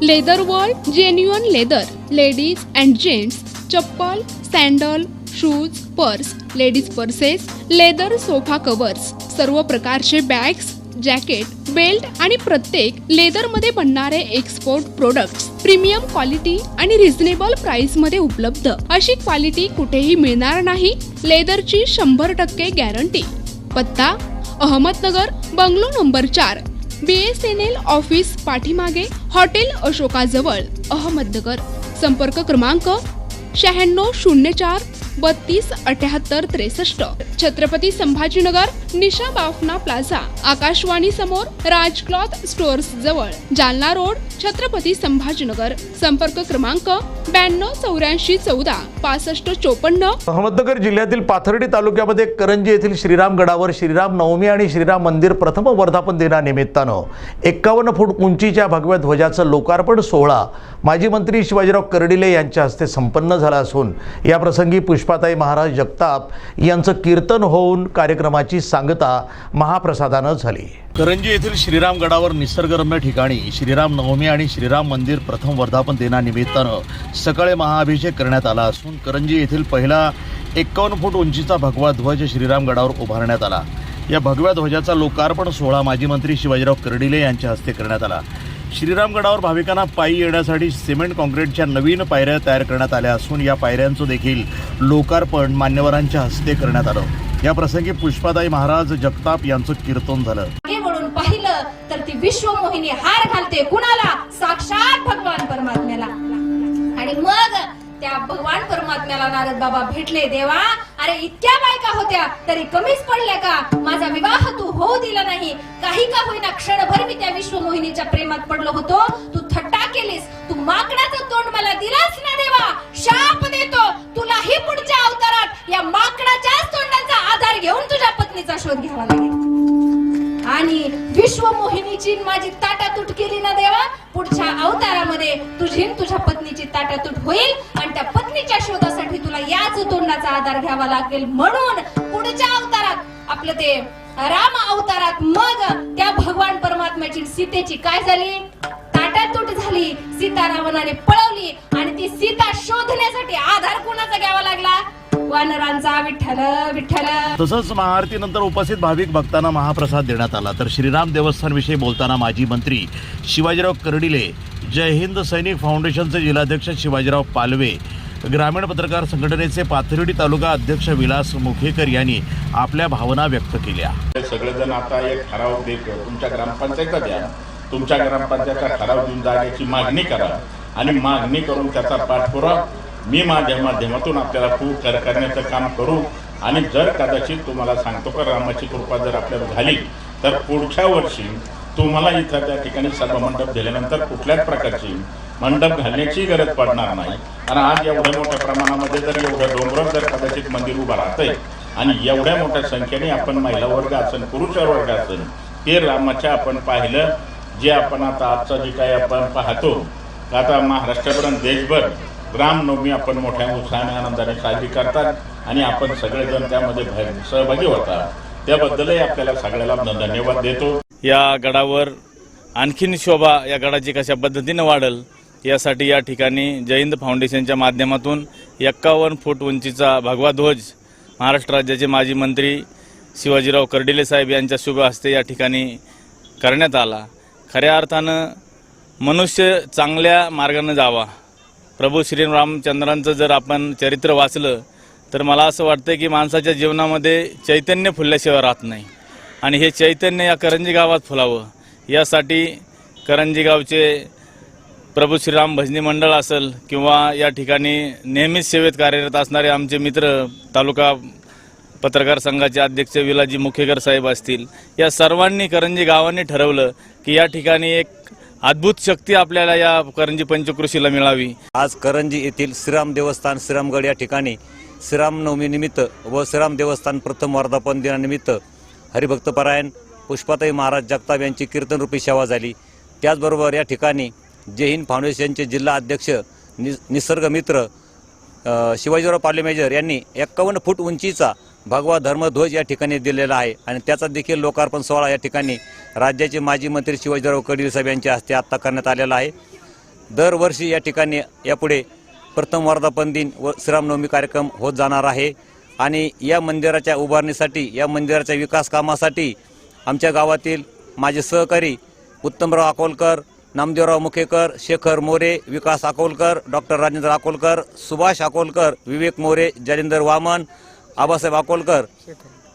Leather world genuine leather ladies and gents chappal, sandal, shoes, purse, ladies purses, leather sofa covers, सर्व प्रकारचे bags, jacket, belt आणि प्रत्येक लेदरमध्ये बनणारे एक्सपोर्ट प्रोडक्ट्स प्रीमियम क्वालिटी आणि reasonable price मध्ये उपलब्ध. अशी क्वालिटी कुठेही मिळणार नाही. लेदरची 100% गॅरंटी. पत्ता Ahmednagar, bungalow number 4, BSNL office पाठीमागे, हॉटेल अशोकाजवळ, अहमदनगर. संपर्क क्रमांक 9604 32 78 63. छत्रपती संभाजीनगर, निशा बाफना प्लाझा, आकाशवाणी समोर, राज क्लॉथ स्टोअर्स जवळ, जालना रोड, छत्रपती संभाजीनगर. संपर्क क्रमांक 92 84 14 65 54. अहमदनगर जिल्ह्यातील पाथर्डी तालुक्यामध्ये करंजी येथील श्रीराम गडावर श्रीराम नवमी आणि श्रीराम मंदिर प्रथम वर्धापन दिनानिमित्तानं 51 फूट उंचीच्या भगव्या ध्वजाचं लोकार्पण सोहळा माजी मंत्री शिवाजीराव कर्डिले यांच्या हस्ते संपन्न झाला असून या प्रसंगी पुष्पाताई महाराज जगताप यांचं कीर्तन होऊन कार्यक्रमाची सांगता महाप्रसादानं झाली. करंजी येथील श्रीराम गडावर निसर्गरम्य ठिकाणी श्रीराम नवमी आणि श्रीराम मंदिर प्रथम वर्धापन दिनानिमित्तानं सकाळी महाअभिषेक करण्यात आला असून करंजी येथील पहिला 51 फूट उंचीचा भगवा ध्वज श्रीराम गडावर उभारण्यात आला. या भगव्या ध्वजाचा लोकार्पण सोहळा माजी मंत्री शिवाजीराव कर्डिले यांच्या हस्ते करण्यात आला. श्रीराम गडावर भाविकांना पायी येण्यासाठी सिमेंट काँक्रीटच्या नवीन पायऱ्या तयार करण्यात आल्या असून या पायऱ्यांचं देखील लोकार्पण मान्यवरांच्या हस्ते करण्यात आलं. या प्रसंगी पुष्पाताई महाराज जगताप यांचं कीर्तन झालं. वळून पाहिलं तर ती विश्वमोहिनी हार घालते कुणाला? साक्षात भगवान परमात्म्याला. आणि मग त्या भगवान परमात्म्याला नारद बाबा भेटले. देवा, अरे इतक्या बायका होत्या तरी कमीच पडल्या का? माझा विवाह तू होऊ दिला नाही. काही का होईना क्षणभर मी त्या विश्वमोहिनीच्या प्रेमात पडलो होतो. तू थट्टा केलीस. तू माकडाचं तोंड मला दिलास ना देवा. शाप देतो तुलाही पुढच्या अवतारात या माकडाच्याच तोंडाचा आधार घेऊन तुझ्या पत्नीचा शोध घ्यावा लागेल. आणि विश्वमोहिनीची माझी ताटातूट केली ना देवा, पुढच्या अवतारामध्ये तुझी तुझ्या पत्नीची ताटातूट होईल आणि त्या पत्नीच्या शोधासाठी तुला याच तोंडाचा आधार घ्यावा लागेल. म्हणून पुढच्या अवतारात आपलं ते राम अवतारात मग त्या भगवान परमात्म्याची सीतेची काय झाली? ताटातूट झाली. सीता रावणाने पळवली आणि ती सीता शोधण्यासाठी आधार कोणाचा घ्यावा लागला? वानरांचा. विठ्ठल विठ्ठल. तसंच महाआरतीनंतर उपस्थित भाविक भक्तांना महाप्रसाद देण्यात आला. तर श्रीराम देवस्थानविषयी बोलताना माजी मंत्री शिवाजीराव कर्डिले, जय हिंद सैनिक फाउंडेशनचे जिल्हाध्यक्ष शिवाजीराव पालवे, ग्रामीण पत्रकार संघटनेचे पाथर्डी तालुका अध्यक्ष विलास मुखेकर यांनी आपल्या भावना व्यक्त केल्या. सगळेजण आता एक ठराव देत तुमच्या ग्रामपंचायतीत द्या. तुमच्या ग्रामपंचायतीचा ठराव देऊन जाण्याची मागणी करा आणि मागणी करून त्याचा पाठपुरावा मी माझ्या माध्यमातून आपल्याला खूप करण्याचं काम करू. आणि जर कदाचित तुम्हाला सांगतो का रामाची कृपा जर आपल्याला झाली तर पुढच्या वर्षी तुम्हाला इथं त्या ठिकाणी सभामंडप दिल्यानंतर कुठल्याच प्रकारची मंडप घालण्याची गरज पडणार नाही. आणि आज एवढ्या मोठ्या प्रमाणामध्ये जर एवढं डोंगरावर जर कदाचित मंदिर उभं राहतंय आणि एवढ्या मोठ्या संख्येने आपण महिला वर्ग असेल पुरुष वर्ग असेल ते रामाच्या आपण पाहिलं. जे आपण आता आजचं जे काही आपण पाहतो आता महाराष्ट्रापर्यंत देशभर रामनवमी आपण मोठ्या उत्साहाने आनंदाने साजरी करतात आणि आपण सगळेजण त्यामध्ये सहभागी होतात. त्याबद्दलही आपल्याला सगळ्याला धन्यवाद देतो. या गडावर आणखीन शोभा या गडाची कशा पद्धतीने वाढेल यासाठी या ठिकाणी जय हिंद फाउंडेशनच्या माध्यमातून 51 फूट उंचीचा भगवा ध्वज महाराष्ट्र राज्याचे माजी मंत्री शिवाजीराव कर्डिले साहेब यांच्या शुभ हस्ते या ठिकाणी करण्यात आला. खऱ्या अर्थानं मनुष्य चांगल्या मार्गाने जावा. प्रभू श्रीरामचंद्रांचं जर आपण चरित्र वाचलं तर मला असं वाटतं की माणसाच्या जीवनामध्ये चैतन्य फुलल्याशिवाय राहत नाही आणि हे चैतन्य या करंजी गावात फुलावं यासाठी करंजी गावचे प्रभू श्रीराम भजनी मंडळ असेल किंवा या ठिकाणी नेहमीच सेवेत कार्यरत असणारे आमचे मित्र तालुका पत्रकार संघाचे अध्यक्ष विलाजी मुखेकर साहेब असतील, या सर्वांनी करंजी गावांनी ठरवलं की या ठिकाणी एक अद्भुत शक्ती आपल्याला या करंजी पंचकृषीला मिळावी. आज करंजी येथील श्रीराम देवस्थान श्रीरामगड या ठिकाणी श्रीरामनवमी निमित्त व श्रीराम देवस्थान प्रथम वर्धापन दिनानिमित्त हरिभक्तपरायण पुष्पाताई महाराज जगताप यांची कीर्तनरूपी सेवा झाली. त्याचबरोबर या ठिकाणी जय हिंद फाउंडेशनचे जिल्हा अध्यक्ष निसर्गमित्र शिवाजीराव पाले मेजर यांनी 51 फूट उंचीचा भगवा धर्मध्वज या ठिकाणी दिलेला आहे आणि त्याचा देखील लोकार्पण सोहळा या ठिकाणी राज्याचे माजी मंत्री शिवाजीराव कर्डिले साहेब यांच्या हस्ते आता करण्यात आलेला आहे. दरवर्षी या ठिकाणी यापुढे प्रथम वर्धापन दिन व श्रीरामनवमी कार्यक्रम होत जाणार आहे आणि या मंदिराच्या उभारणीसाठी, या मंदिराच्या विकास कामासाठी आमच्या गावातील माझे सहकारी उत्तमराव अकोलकर, नामदेवराव मुखेकर, शेखर मोरे, विकास अकोलकर, डॉक्टर राजेंद्र अकोलकर, सुभाष अकोलकर, विवेक मोरे, जालिंदर वामन, आबासाहेब अकोलकर,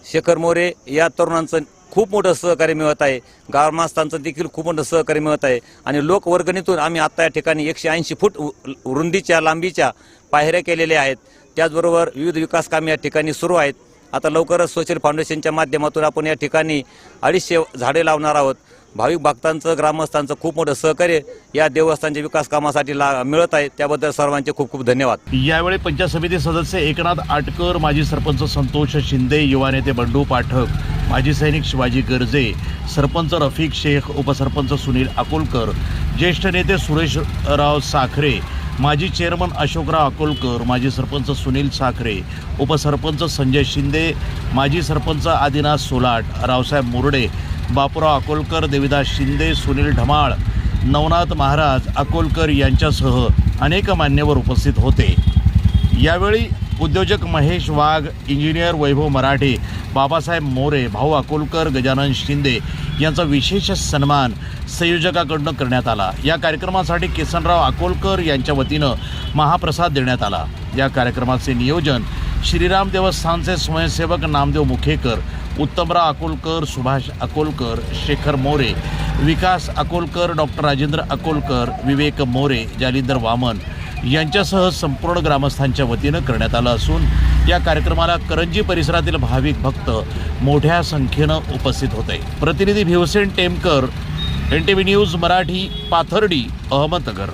शेखर मोरे या तरुणांचं खूप मोठं सहकार्य मिळत आहे. ग्रामस्थांचं देखील खूप मोठं सहकार्य मिळत आहे आणि लोकवर्गणीतून आम्ही आता या ठिकाणी 180 फूट रुंदीच्या लांबीच्या पायऱ्या केलेल्या आहेत. त्याचबरोबर विविध विकास कामे या ठिकाणी सुरू आहेत. आता लवकरच सोशल फाउंडेशनच्या माध्यमातून आपण या ठिकाणी 250 झाडे लावणार आहोत. भाविक भक्तांचं, ग्रामस्थांचं खूप मोठं सहकार्य या देवस्थानच्या विकास कामासाठी मिळत आहे. त्याबद्दल सर्वांचे खूप खूप धन्यवाद. यावेळी पंचायत समिती सदस्य एकनाथ आटकर, माजी सरपंच संतोष शिंदे, युवा नेते बंडू पाठक, माजी सैनिक शिवाजी गर्जे, सरपंच रफिक शेख, उपसरपंच सुनील अकोलकर, ज्येष्ठ नेते सुरेशराव साखरे, माजी चेअरमन अशोकराव अकोलकर, माजी सरपंच सुनील साखरे, उपसरपंच संजय शिंदे, माजी सरपंच आदिनाथ सोलाट, रावसाहेब मुरडे, बापूराव अकोलकर, देविदास शिंदे, सुनील ढमाळ, नवनाथ महाराज अकोलकर यांच्यासह अनेक मान्यवर उपस्थित होते. यावेळी उद्योजक महेश वाघ, इंजिनियर वैभव मराठे, बाबासाहेब मोरे, भाऊ अकोलकर, गजानन शिंदे यांचा विशेष सन्मान संयोजकाकडून करण्यात आला. या कार्यक्रमासाठी किसनराव अकोलकर यांच्या वतीनं महाप्रसाद देण्यात आला. या कार्यक्रमाचे नियोजन श्रीराम देवस्थानचे स्वयंसेवक नामदेव मुखेकर, उत्तमराव अकोलकर, सुभाष अकोलकर, शेखर मोरे, विकास अकोलकर, डॉक्टर राजेंद्र अकोलकर, विवेक मोरे, जालिंदर वामन यांच्यासह संपूर्ण ग्रामस्थांच्या वतीनं करण्यात आलं असून या कार्यक्रमाला करंजी परिसरातील भाविक भक्त मोठ्या संख्येनं उपस्थित होते. प्रतिनिधी भिवसेन टेमकर, NTV न्यूज मराठी, पाथर्डी, अहमदनगर.